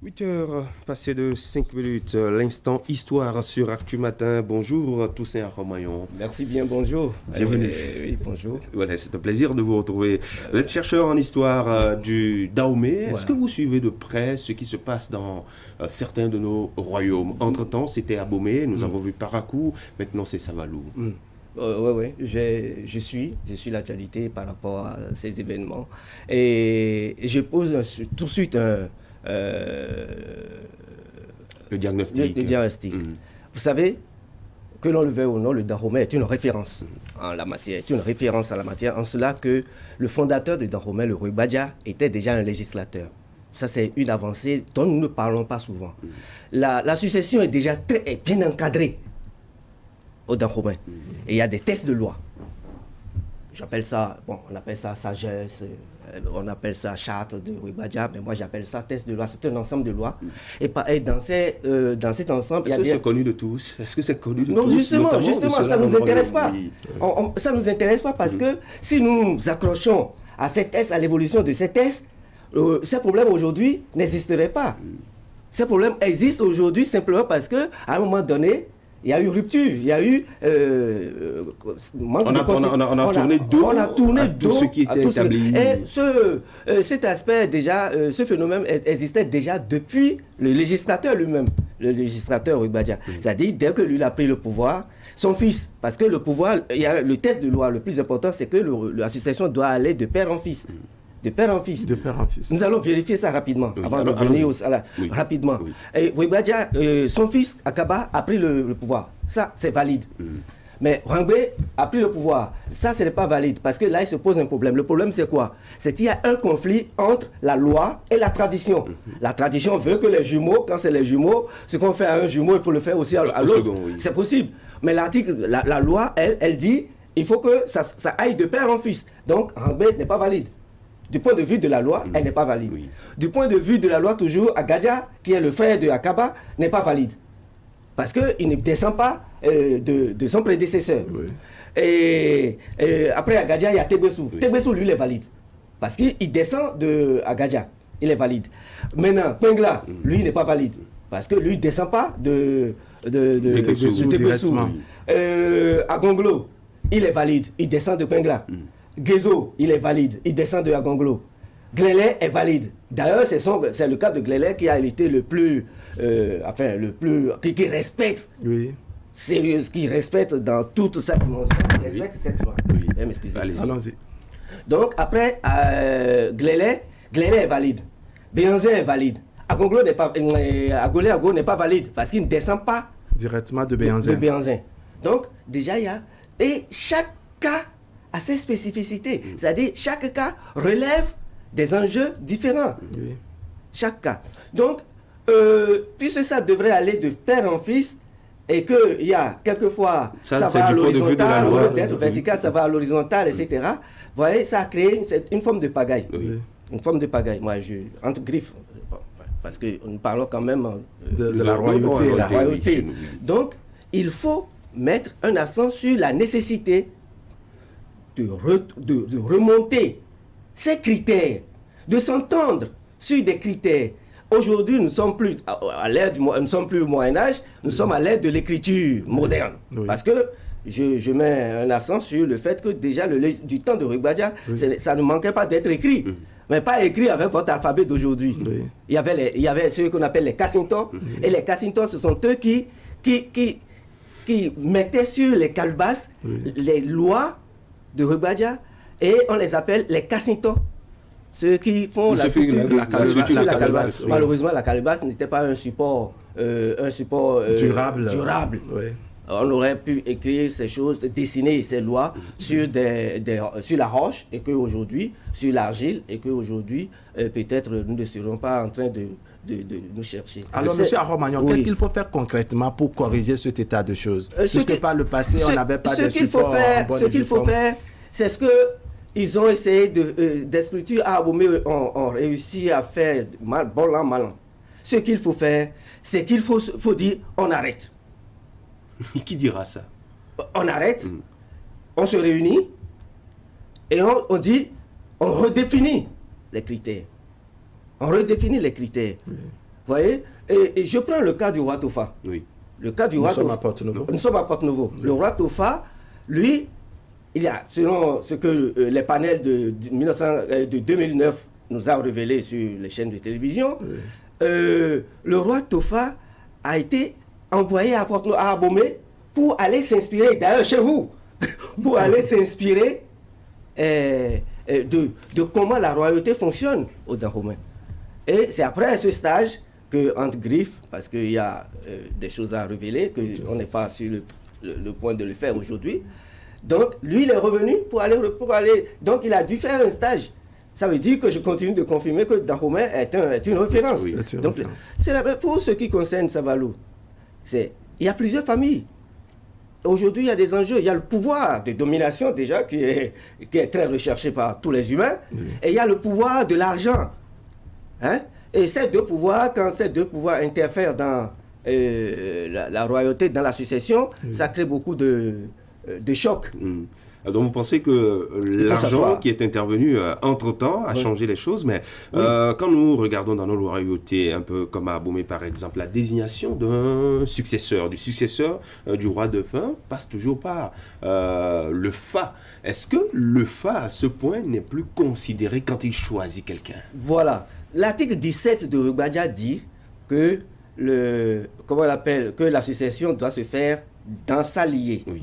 8 heures passées de 5 minutes, l'instant histoire sur Actu Matin. Bonjour Toussaint Arromayon. Merci bien, bonjour. Bienvenue. Oui, bonjour. Voilà, c'est un plaisir de vous retrouver. Vous êtes chercheur en histoire du Dahomey. Voilà. Est-ce que vous suivez de près ce qui se passe dans certains de nos royaumes? Entre-temps, c'était Abomey, nous avons vu Parakou, maintenant c'est Savalou. Oui, je suis l'actualité par rapport à ces événements. Et je pose tout de suite le diagnostic. Le diagnostic. Vous savez, que l'on le veuille ou non, le Dahomey est une référence en la matière. Est une référence en la matière, en cela que le fondateur du Dahomey, le roi Badja, était déjà un législateur. Ça, c'est une avancée dont nous ne parlons pas souvent. La succession est déjà est bien encadrée au Dahomey. Et il y a des tests de loi. J'appelle ça, on appelle ça sagesse, on appelle ça charte de Ribadja, mais moi j'appelle ça test de loi. C'est un ensemble de lois. Et dans cet ensemble, est-ce que c'est connu de tous? Est-ce que c'est connu de tous? Non, justement, ça ne nous intéresse pas. Oui. Ça ne nous intéresse pas parce que si nous nous accrochons à ces tests, à l'évolution de ces tests, ces problèmes aujourd'hui n'existeraient pas. Ces problèmes existent aujourd'hui simplement parce qu'à un moment donné, il y a eu rupture, il y a eu manque de on a tourné dos à ce qui était établi. Et cet aspect déjà, ce phénomène existait déjà depuis le législateur lui-même, le législateur Ribadja. C'est-à-dire dès que lui a pris le pouvoir, son fils, parce que le pouvoir, il y a le test de loi, le plus important, c'est que l'association doit aller de père en fils. De père en fils. De père en fils. Nous allons vérifier ça rapidement, avant de venir au salaire. Oui. Rapidement. Oui. Et Ribadja, son fils, Akaba, a pris le pouvoir. Ça, c'est valide. Mais Rangbe a pris le pouvoir. Ça, ce n'est pas valide, parce que là, il se pose un problème. Le problème, c'est quoi? C'est qu'il y a un conflit entre la loi et la tradition. La tradition veut que les jumeaux, quand c'est les jumeaux, ce qu'on fait à un jumeau, il faut le faire aussi à l'autre. Oui. C'est possible. Mais la loi, elle dit, il faut que ça aille de père en fils. Donc, Rangbe n'est pas valide. Du point de vue de la loi, elle n'est pas valide. Oui. Du point de vue de la loi, toujours, Agadia, qui est le frère de Akaba, n'est pas valide. Parce qu'il ne descend pas de son prédécesseur. Oui. Et après Agadia, il y a Tegbessou. Oui. Tegbessou, lui, il est valide. Parce qu'il descend de Agadia. Il est valide. Maintenant, Pengla, lui, il n'est pas valide. Parce que lui, il ne descend pas de Tegbessou. Agonglo, il est valide. Il descend de Pengla. Gezo, il est valide, il descend de Agonglo. Glélé est valide. D'ailleurs, c'est le cas de Glélé qui a été le plus, qui respecte, sérieux, qui respecte dans toute sa dimension, qui respecte cette loi. M'excusez. Allons-y. Donc, après, Glélé est valide. Béanzin est valide. Agonglo n'est pas, Agolé n'est pas valide parce qu'il ne descend pas directement de Béanzin. Donc, déjà, il y a, et chaque cas à ses spécificités. C'est-à-dire, chaque cas relève des enjeux différents. Oui. Chaque cas. Donc, puisque ça devrait aller de père en fils, et qu'il y a quelquefois, ça va à l'horizontale, au lieu d'être vertical, ça va à l'horizontale, etc. Vous voyez, ça a créé une forme de pagaille. Oui. Une forme de pagaille. Moi, entre griffes, parce que nous parlons quand même de la royauté. La royauté. Donc, il faut mettre un accent sur la nécessité de remonter ces critères, de s'entendre sur des critères. Aujourd'hui, nous ne sommes plus à l'ère nous sommes plus au Moyen-Âge, nous sommes à l'ère de l'écriture moderne. Oui. Parce que je mets un accent sur le fait que déjà du temps de Ribadja, ça ne manquait pas d'être écrit. Mais pas écrit avec votre alphabet d'aujourd'hui. Oui. Il y avait ceux qu'on appelle les Cassintos. Et les Cassintos, ce sont eux qui mettaient sur les calebasses les lois de Ribadja, et on les appelle les Cassintos. Ceux qui font la calebasse. Oui. Malheureusement, la calebasse n'était pas un support durable. Oui. On aurait pu écrire ces choses, dessiner ces lois sur la roche, et qu'aujourd'hui, sur l'argile, et qu'aujourd'hui, peut-être nous ne serons pas en train de nous chercher. Alors, M. Arromayon, qu'est-ce qu'il faut faire concrètement pour corriger cet état de choses? Puisque par le passé, on n'avait pas de support. Ce qu'il faut faire, c'est ce que ils ont essayé des structures à Abomey ont réussi à faire bon an, mal an. Ce qu'il faut faire, c'est qu'il faut dire on arrête. Qui dira ça? On arrête, on se réunit et on dit, on redéfinit les critères. On redéfinit les critères. voyez, et je prends le cas du roi Tofa. Oui. Le cas du roi Tofa. Nous sommes à Porte-Nouveau. Le roi Tofa, lui, il y a, selon ce que les panels de 2009 nous a révélé sur les chaînes de télévision, le roi Tofa a été envoyé à Abomey pour aller s'inspirer, d'ailleurs chez vous, pour aller s'inspirer de comment la royauté fonctionne au Dahomey. Et c'est après ce stage que, entre griffes, parce qu'il y a des choses à révéler, qu'on n'est pas sur le point de le faire aujourd'hui. Donc, lui, il est revenu pour aller. Donc, il a dû faire un stage. Ça veut dire que je continue de confirmer que Dahomey est une référence. Oui, donc, pour ce qui concerne Savalou, il y a plusieurs familles. Aujourd'hui, il y a des enjeux. Il y a le pouvoir de domination, déjà, qui est très recherché par tous les humains. Oui. Et il y a le pouvoir de l'argent. Hein? Et ces deux pouvoirs, quand ces deux pouvoirs interfèrent dans la royauté, dans la succession, ça crée beaucoup de chocs. Donc vous pensez que l'argent qui est intervenu entre-temps a changé les choses, mais quand nous regardons dans nos royautés, un peu comme à Abomey par exemple, la désignation d'un successeur, du roi défunt, passe toujours par le Fa. Est-ce que le Fa, à ce point, n'est plus considéré quand il choisit quelqu'un? Voilà. L'article 17 de Rugbadia dit que que la succession doit se faire dans sa lignée. Oui.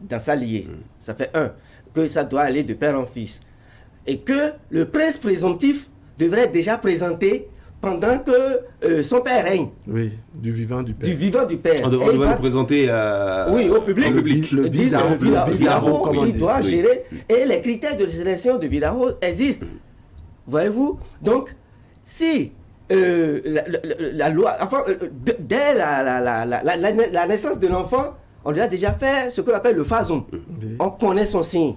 Dans sa lignée. Ça fait que ça doit aller de père en fils. Et que le prince présomptif devrait être déjà présenté pendant que son père règne. Oui, du vivant du père. Du vivant du père. On devrait le présenter au public. Le Vidaro, il doit gérer. Et les critères de sélection de Vidaro existent. Voyez-vous? Donc, si la loi, enfin, dès la naissance de l'enfant, on lui a déjà fait ce qu'on appelle le phasum. Oui. On connaît son signe.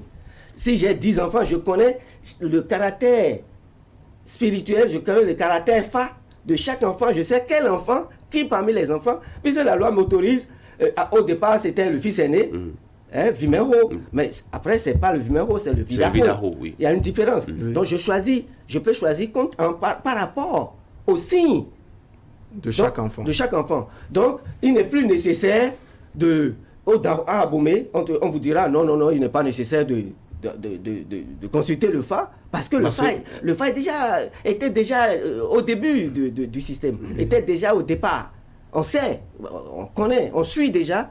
Si j'ai 10 enfants, je connais le caractère spirituel, je connais le caractère fa de chaque enfant. Je sais quel enfant, qui parmi les enfants, puisque la loi m'autorise, au départ c'était le fils aîné, Vimero. Mais après, c'est pas le Vimero, c'est le Vidaro. Oui. Il y a une différence. Oui. Donc je peux choisir par rapport au signe de chaque enfant. De chaque enfant. Donc, il n'est plus nécessaire à Abomey, on vous dira non, il n'est pas nécessaire de consulter le Fa, parce que le Fa était déjà au début du système, était déjà au départ. On sait, on connaît, on suit déjà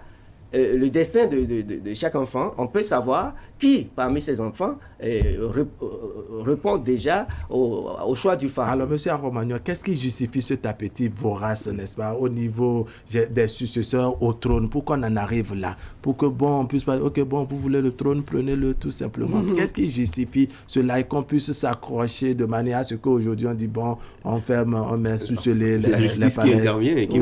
le destin de chaque enfant. On peut savoir qui parmi ces enfants répond déjà au choix du Fa. Alors, M. Aromagnon, qu'est-ce qui justifie cet appétit vorace, n'est-ce pas, au niveau des successeurs au trône, pour qu'on en arrive là, pour que on puisse pas, ok, vous voulez le trône, prenez-le tout simplement. Qu'est-ce qui justifie cela et qu'on puisse s'accrocher de manière à ce qu'aujourd'hui on dit on met sous la justice qui intervient et qui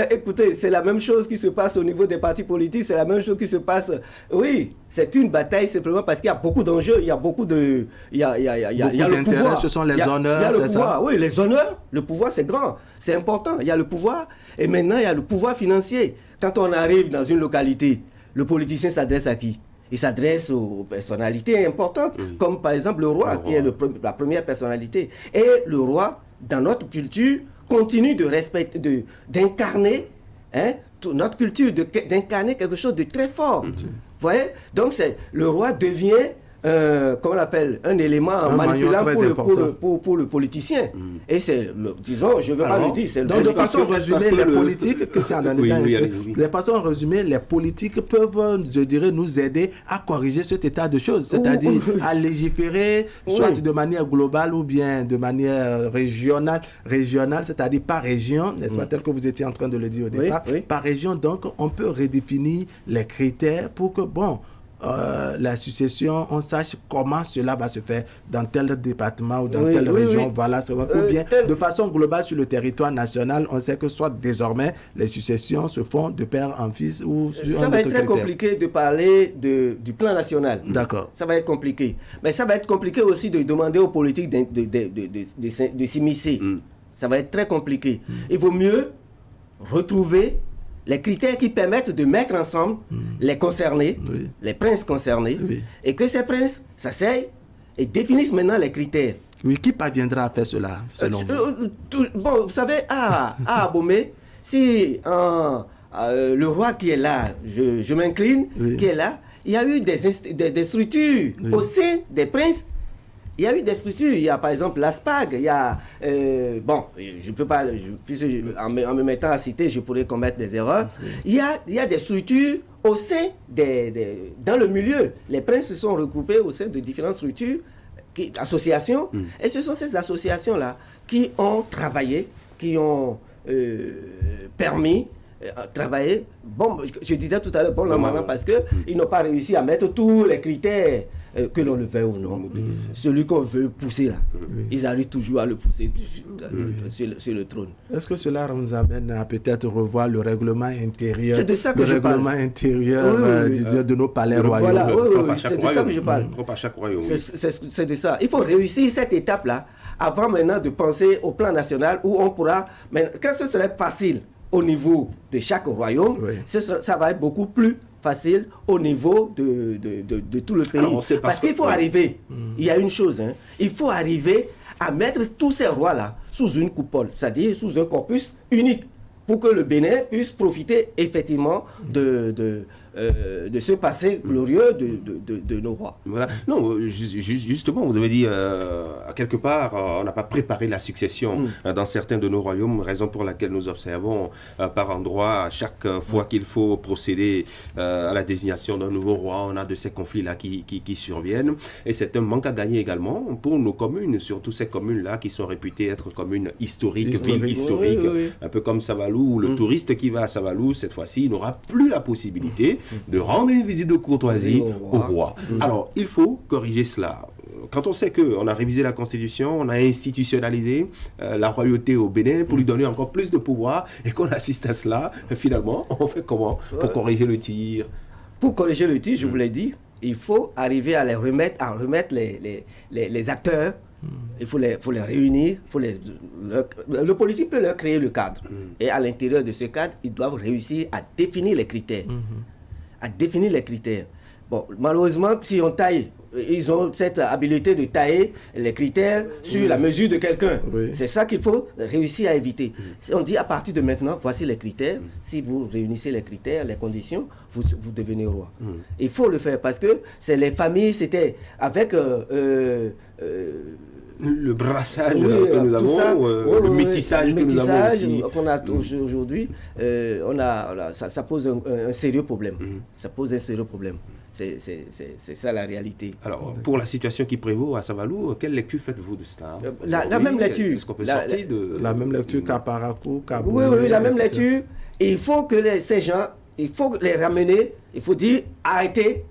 écoutez, c'est la même chose qui se passe au niveau des partis politiques, c'est la même chose qui se passe. Oui, c'est une bataille simplement parce qu'il y a beaucoup d'enjeux, il y a beaucoup de... Il y a le pouvoir. Ce sont les honneurs, c'est ça? Oui, les honneurs, le pouvoir c'est grand, c'est important. Il y a le pouvoir et maintenant il y a le pouvoir financier. Quand on arrive dans une localité, le politicien s'adresse à qui? Il s'adresse aux personnalités importantes, comme par exemple le roi, qui est la première personnalité. Et le roi, dans notre culture, continue de respecter, d'incarner, notre culture, d'incarner quelque chose de très fort. Vous voyez? Donc le roi devient comment on l'appelle, un élément manipulable pour le politicien. Et c'est, disons, je veux pas le dire, c'est donc de façon résumée, les politiques, de façon résumée, les politiques peuvent, je dirais, nous aider à corriger cet état de choses, c'est-à-dire à légiférer, soit de manière globale ou bien de manière régionale, c'est-à-dire par région, n'est-ce pas, tel que vous étiez en train de le dire au départ, par région, donc on peut redéfinir les critères pour que, la succession, on sache comment cela va se faire dans tel département ou dans telle région, voilà, ou bien de façon globale sur le territoire national, on sait que soit désormais les successions se font de père en fils ou ça va être très compliqué de parler du plan national. D'accord. Ça va être compliqué. Mais ça va être compliqué aussi de demander aux politiques de s'immiscer. Ça va être très compliqué. Il vaut mieux retrouver les critères qui permettent de mettre ensemble les concernés, les princes concernés, et que ces princes s'asseyent et définissent maintenant les critères. Oui, qui parviendra à faire cela, selon vous? Bon, vous savez, à Abomey, si le roi qui est là, je m'incline, qui est là, il y a eu des structures au sein des princes. Il y a eu des structures. Il y a par exemple l'ASPAG. Il y a bon, je peux pas, puisque en me mettant à citer, je pourrais commettre des erreurs. Il y a des structures au sein dans le milieu. Les princes se sont regroupés au sein de différentes structures, associations, et ce sont ces associations-là qui ont travaillé, qui ont permis travailler. Bon, je disais tout à l'heure, bon, normalement, parce qu'ils n'ont pas réussi à mettre tous les critères, que l'on le veut ou non. Celui qu'on veut pousser là, ils arrivent toujours à le pousser sur le trône. Est-ce que cela nous amène à peut-être revoir le règlement intérieur? C'est de ça que je parle. Le règlement intérieur de nos palais royaux. Voilà, c'est de ça que je parle. Propre à chaque royaume. C'est de ça. Il faut réussir cette étape-là avant maintenant de penser au plan national où on pourra. Mais quand ce serait facile au niveau de chaque royaume, ça va être beaucoup plus facile au niveau de tout le pays. Alors, parce qu'il faut arriver, il y a une chose, il faut arriver à mettre tous ces rois-là sous une coupole, c'est-à-dire sous un corpus unique, pour que le Bénin puisse profiter effectivement de ce passé glorieux de nos rois. Voilà. Non, justement, vous avez dit, quelque part, on n'a pas préparé la succession dans certains de nos royaumes, raison pour laquelle nous observons par endroit, à chaque fois qu'il faut procéder à la désignation d'un nouveau roi, on a de ces conflits-là qui surviennent. Et c'est un manque à gagner également pour nos communes, surtout ces communes-là qui sont réputées être communes historiques, villes historiques, un peu comme Savalou, où le touriste qui va à Savalou, cette fois-ci, il n'aura plus la possibilité de rendre une visite de courtoisie au roi. Alors, il faut corriger cela. Quand on sait qu'on a révisé la Constitution, on a institutionnalisé la royauté au Bénin pour lui donner encore plus de pouvoir et qu'on assiste à cela, finalement, on fait comment pour corriger le tir? Pour corriger le tir, je vous l'ai dit, il faut arriver à remettre les acteurs. Il faut les réunir. Le politique peut leur créer le cadre. Et à l'intérieur de ce cadre, ils doivent réussir à définir les critères. Bon, malheureusement, si on taille, ils ont cette habilité de tailler les critères sur la mesure de quelqu'un. C'est ça qu'il faut réussir à éviter. Si on dit à partir de maintenant, voici les critères. Si vous réunissez les critères, les conditions, vous devenez roi. Il faut le faire parce que c'est les familles, c'était avec le brassage que nous avons, le métissage que nous avons aussi. Qu'on a aujourd'hui, ça pose un sérieux problème. Ça pose un sérieux problème. C'est ça la réalité. Alors, pour la situation qui prévaut à Savalou, quelle lecture faites-vous de cela? La même lecture. Est-ce qu'on peut sortir de... La même lecture qu'à Parakou, qu'à Boumé, Oui, la même lecture. Et il faut que ces gens, il faut les ramener, il faut dire arrêtez.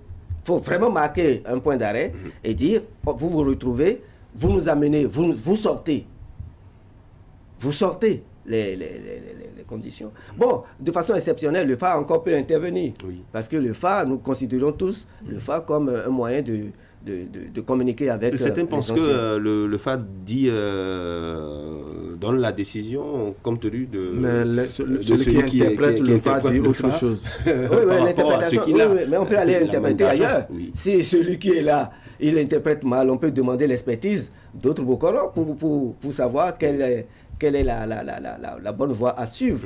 Il faut vraiment marquer un point d'arrêt et dire vous vous retrouvez, vous nous amenez, vous sortez. Vous sortez les conditions. Bon, de façon exceptionnelle, le phare encore peut intervenir. Parce que le phare, nous considérons tous le phare comme un moyen de communiquer avec certains pensent que le phare dit donne la décision compte tenu de celui qui interprète le phare dit autre chose. L'interprétation, mais on peut aller interpréter ailleurs. Si celui qui est là, il interprète mal, on peut demander l'expertise d'autres Bokoros pour savoir quelle est la bonne voie à suivre.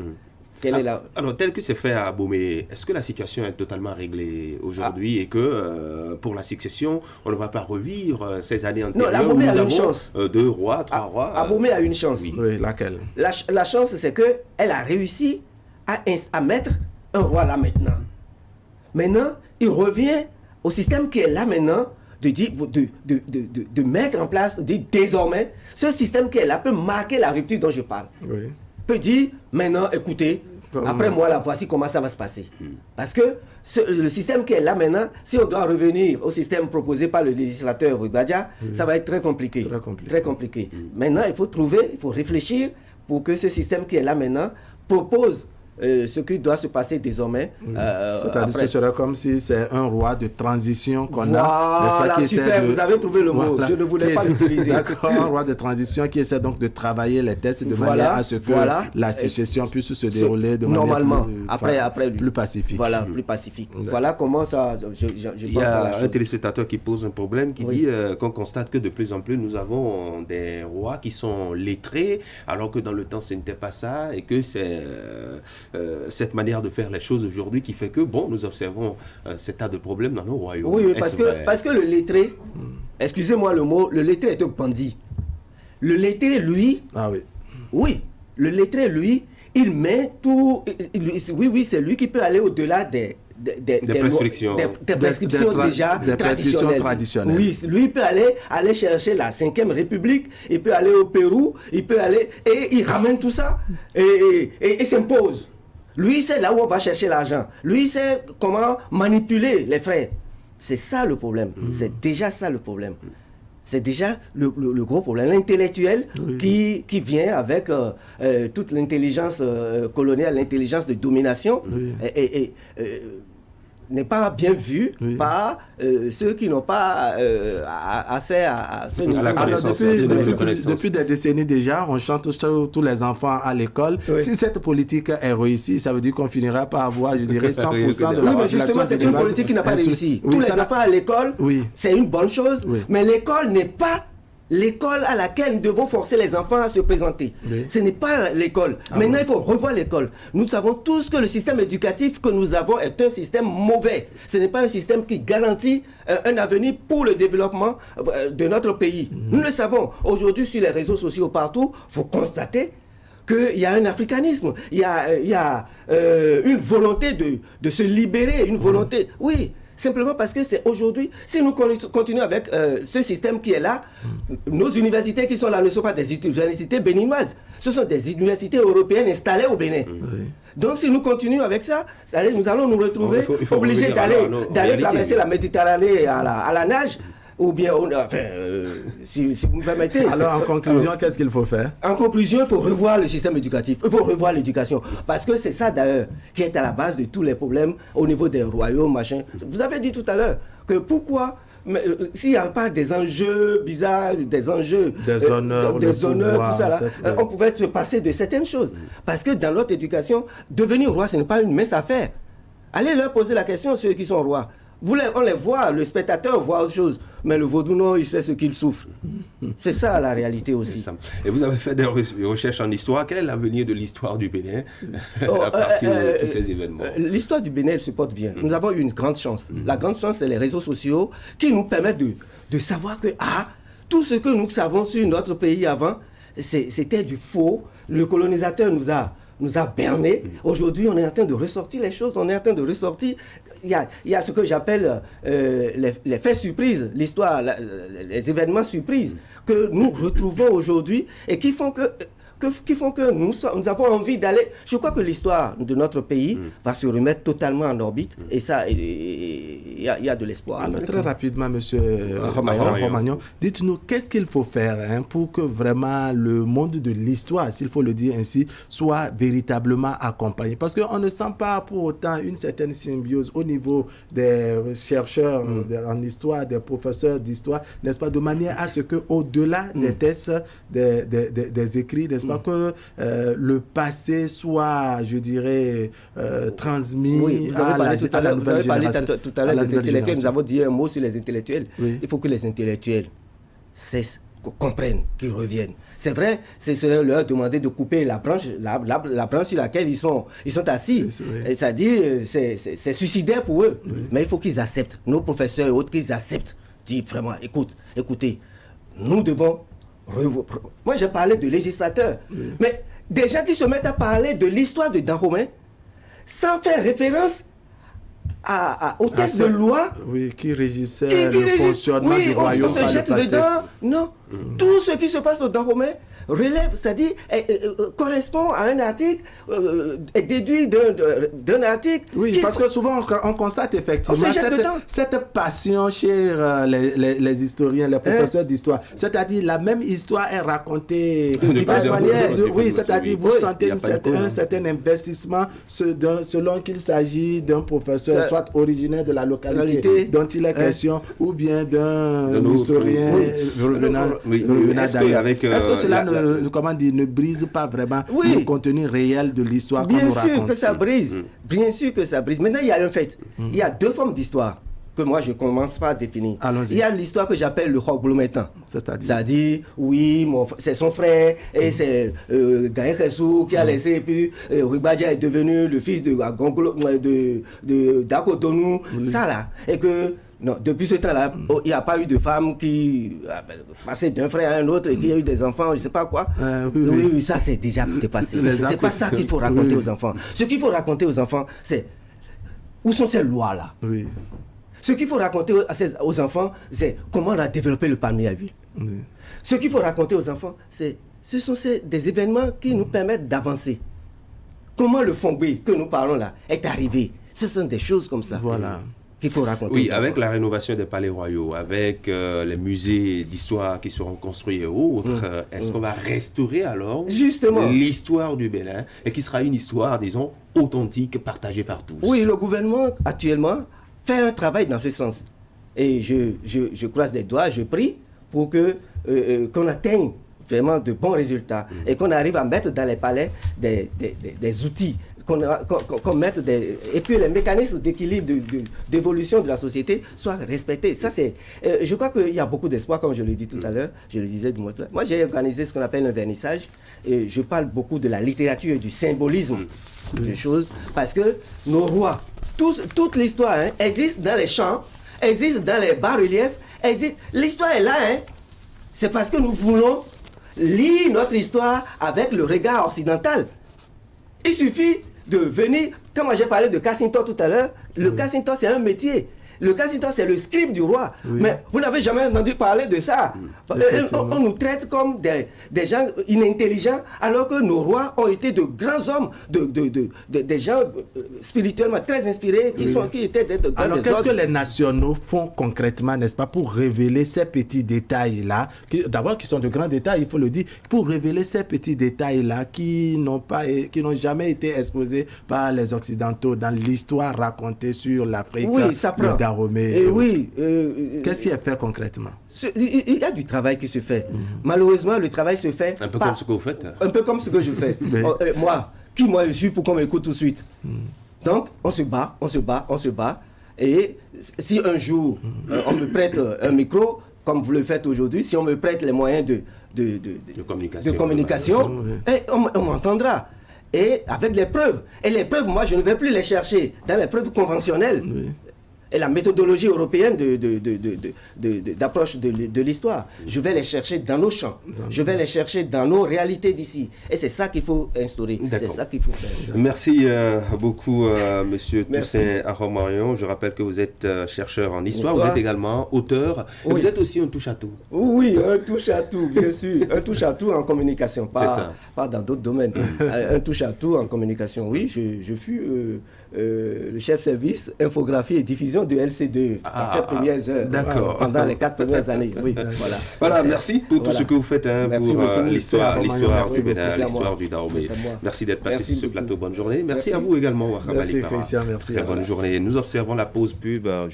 Alors, tel que c'est fait à Abomey, est-ce que la situation est totalement réglée aujourd'hui et que pour la succession, on ne va pas revivre ces années antérieures? Non, Abomey a une chance. 2 rois, 3 rois. Abomey a une chance. Oui, laquelle? La chance, c'est qu'elle a réussi à mettre un roi là maintenant. Maintenant, il revient au système qui est là maintenant, de mettre en place, désormais, ce système qui est là peut marquer la rupture dont je parle. Peut dire, maintenant, écoutez, après moi, là, voici comment ça va se passer. Parce que le système qui est là maintenant, si on doit revenir au système proposé par le législateur Rugbadia, ça va être très compliqué. Très compliqué. Maintenant, il faut réfléchir pour que ce système qui est là maintenant propose ce qui doit se passer désormais. C'est-à-dire ce serait comme si c'est un roi de transition qu'on a. Voilà, super, vous avez trouvé le mot. Je ne voulais pas l'utiliser. D'accord, un roi de transition qui essaie donc de travailler les textes de manière à ce que la succession puisse se dérouler de normalement, manière plus pacifique. Voilà, plus pacifique. Voilà comment ça... Il y a un téléspectateur qui pose un problème qui dit qu'on constate que de plus en plus nous avons des rois qui sont lettrés, alors que dans le temps ce n'était pas ça, et que c'est cette manière de faire les choses aujourd'hui qui fait que, nous observons cet tas de problèmes dans nos royaumes. Oui, parce que le lettré, excusez-moi le mot, le lettré est un bandit. Le lettré, lui... Ah oui. Oui, le lettré, lui, il met tout... Oui, c'est lui qui peut aller au-delà des prescriptions. Des prescriptions déjà traditionnelles. Oui, lui il peut aller chercher la 5e République, il peut aller au Pérou, il peut aller... Et il ramène tout ça et s'impose. Lui, c'est là où on va chercher l'argent. Lui, c'est comment manipuler les frères. C'est ça le problème. C'est déjà ça le problème. C'est déjà le gros problème. L'intellectuel qui vient avec toute l'intelligence coloniale, l'intelligence de domination, n'est pas bien vu par ceux qui n'ont pas accès à ce niveau. Depuis des décennies déjà, on chante tous les enfants à l'école. Oui. Si cette politique est réussie, ça veut dire qu'on finira par avoir, je dirais, 100% de la population. Oui, mais justement, c'est une politique qui n'a pas réussi. Tous les enfants à l'école, c'est une bonne chose, mais l'école n'est pas l'école à laquelle nous devons forcer les enfants à se présenter. Ce n'est pas l'école. Maintenant, il faut revoir l'école. Nous savons tous que le système éducatif que nous avons est un système mauvais. Ce n'est pas un système qui garantit un avenir pour le développement de notre pays. Nous le savons. Aujourd'hui, sur les réseaux sociaux partout, il faut constater qu'il y a un africanisme, il y a une volonté de se libérer, une volonté... Oui. Simplement parce que c'est aujourd'hui, si nous continuons avec ce système qui est là, nos universités qui sont là ne sont pas des universités béninoises, ce sont des universités européennes installées au Bénin. Donc si nous continuons avec ça, nous allons nous retrouver obligés d'aller traverser la Méditerranée à la nage. Ou bien, si vous me permettez... Alors, en conclusion, qu'est-ce qu'il faut faire? En conclusion, il faut revoir le système éducatif. Il faut revoir l'éducation. Parce que c'est ça, d'ailleurs, qui est à la base de tous les problèmes au niveau des royaumes, machin. Vous avez dit tout à l'heure que pourquoi... s'il n'y a pas des enjeux bizarres, des enjeux... Des honneurs, tout ça, là, on pouvait se passer de certaines choses. Parce que dans notre éducation, devenir roi, ce n'est pas une mince affaire. Allez leur poser la question, ceux qui sont rois. On les voit, le spectateur voit autre chose, mais le vaudou, non, il sait ce qu'il souffre. C'est ça la réalité aussi. Et vous avez fait des recherches en histoire. Quel est l'avenir de l'histoire du Bénin à partir de tous ces événements? L'histoire du Bénin, elle se porte bien. Nous avons eu une grande chance. La grande chance, c'est les réseaux sociaux qui nous permettent de savoir que tout ce que nous savons sur notre pays avant, c'était du faux. Le colonisateur nous a berné. Aujourd'hui, on est en train de ressortir les choses. On est en train de ressortir. Il y a ce que j'appelle les faits surprises, l'histoire, les événements surprises que nous retrouvons aujourd'hui et qui font que nous avons envie d'aller... Je crois que l'histoire de notre pays va se remettre totalement en orbite et ça, il y a de l'espoir. Alors, très rapidement, monsieur Romagnon, dites-nous, qu'est-ce qu'il faut faire pour que vraiment le monde de l'histoire, s'il faut le dire ainsi, soit véritablement accompagné? Parce qu'on ne sent pas pour autant une certaine symbiose au niveau des chercheurs en histoire, des professeurs d'histoire, n'est-ce pas, de manière à ce qu'au-delà des tests, des écrits, n'est-ce pas, que le passé soit, je dirais, transmis à la nouvelle génération. Vous avez parlé tout à l'heure des intellectuels. Nous avons dit un mot sur les intellectuels. Il faut que les intellectuels comprennent, qu'ils reviennent. C'est vrai, c'est leur demander de couper la branche sur laquelle ils sont assis. C'est-à-dire, c'est suicidaire pour eux. Mais il faut qu'ils acceptent. Nos professeurs et autres, qu'ils acceptent. Disent vraiment, écoutez, nous devons... Moi, j'ai parlé de législateurs. Mais des gens qui se mettent à parler de l'histoire de Dahomey sans faire référence aux textes de loi qui régissaient le fonctionnement du royaume. On se jette dedans. Non. Tout ce qui se passe au Dahomey relève, c'est-à-dire correspond à un article, est déduit d'un article. Oui, parce que souvent on constate effectivement cette passion chez les historiens, les professeurs d'histoire. C'est-à-dire la même histoire est racontée de différentes manières. Oui, c'est-à-dire vous sentez un certain investissement selon qu'il s'agit d'un professeur, soit originaire de la localité dont il est question, ou bien d'un historien revenant d'ailleurs. Est-ce que cela ne brise pas vraiment le contenu réel de l'histoire qu'on nous raconte? Bien sûr que ça brise. Bien sûr que ça brise. Maintenant, il y a un fait. Il y a deux formes d'histoire que moi je commence pas à définir. Il y a l'histoire que j'appelle le Hoglometan. C'est-à-dire, oui, c'est son frère et c'est Gaël Khessou qui a laissé, et puis Ribadja est devenu le fils de Dakotonou, ça là. Et que, non, depuis ce temps-là, il n'y a pas eu de femme qui a passé d'un frère à un autre et qui a eu des enfants, je ne sais pas quoi. Oui, ça c'est déjà dépassé. C'est pas ça qu'il faut raconter aux enfants. Ce qu'il faut raconter aux enfants, c'est où sont ces lois-là. Ce qu'il faut raconter aux enfants, c'est comment on a développé le palmier à huile. Ce qu'il faut raconter aux enfants, ce sont des événements qui nous permettent d'avancer. Comment le Fongbe que nous parlons là est arrivé. Ce sont des choses comme ça. Voilà. Qu'il faut raconter. Oui, avec la rénovation des palais royaux, avec les musées d'histoire qui seront construits et autres, est-ce qu'on va restaurer alors l'histoire du Bénin et qui sera une histoire, disons, authentique, partagée par tous? Oui, le gouvernement actuellement fait un travail dans ce sens. Et je croise les doigts, je prie pour qu'on atteigne vraiment de bons résultats et qu'on arrive à mettre dans les palais des outils, qu'on mette et puis les mécanismes d'équilibre, d'évolution de la société soient respectés. Ça, je crois qu'il y a beaucoup d'espoir, comme je l'ai dit tout à l'heure, je le disais. Moi, j'ai organisé ce qu'on appelle un vernissage et je parle beaucoup de la littérature et du symbolisme des choses parce que nos rois, toute l'histoire existe dans les chants, existe dans les bas-reliefs, l'histoire est là. C'est parce que nous voulons lire notre histoire avec le regard occidental. Il suffit de venir, comme j'ai parlé de Cassintor tout à l'heure, le Cassintor c'est un métier. Le Cassintor c'est le scribe du roi. Mais vous n'avez jamais entendu parler de ça. On nous traite comme des gens inintelligents alors que nos rois ont été de grands hommes, des gens spirituellement très inspirés qui étaient dans alors qu'est-ce que les nationaux font concrètement, n'est-ce pas, pour révéler ces petits détails-là, d'abord qui sont de grands détails, il faut le dire, pour révéler ces petits détails-là qui n'ont jamais été exposés par les Occidentaux dans l'histoire racontée sur l'Afrique. Oui, ça prend. Qu'est-ce qui est fait concrètement? Il y a du travail qui se fait. Malheureusement, le travail se fait un peu comme ce que vous faites. Un peu comme ce que je fais. Moi je suis pour qu'on m'écoute tout de suite. Donc, on se bat. Et si un jour, on me prête un micro, comme vous le faites aujourd'hui, si on me prête les moyens de communication, on m'entendra. Et avec les preuves. Et les preuves, moi, je ne vais plus les chercher dans les preuves conventionnelles. Et la méthodologie européenne d'approche de l'histoire. Je vais les chercher dans nos champs. Je vais les chercher dans nos réalités d'ici. Et c'est ça qu'il faut instaurer. C'est ça qu'il faut faire. Merci beaucoup, Monsieur Toussaint Aromarion. Je rappelle que vous êtes chercheur en histoire. Vous êtes également auteur. Et vous êtes aussi un touche-à-tout. Oui, un touche-à-tout, bien sûr. Un touche-à-tout en communication, pas dans d'autres domaines. Un touche-à-tout en communication. Oui, je fus le chef service, infographie et diffusion de LC2 dans ces premières heures, pendant les 4 premières années. Voilà, merci pour tout ce que vous faites pour l'histoire du Dahomey. Merci d'être passé sur ce plateau. Bonne journée. Merci à vous également, Wahab Ali Para. Merci, Christian. Merci. Très bonne journée. Nous observons la pause pub.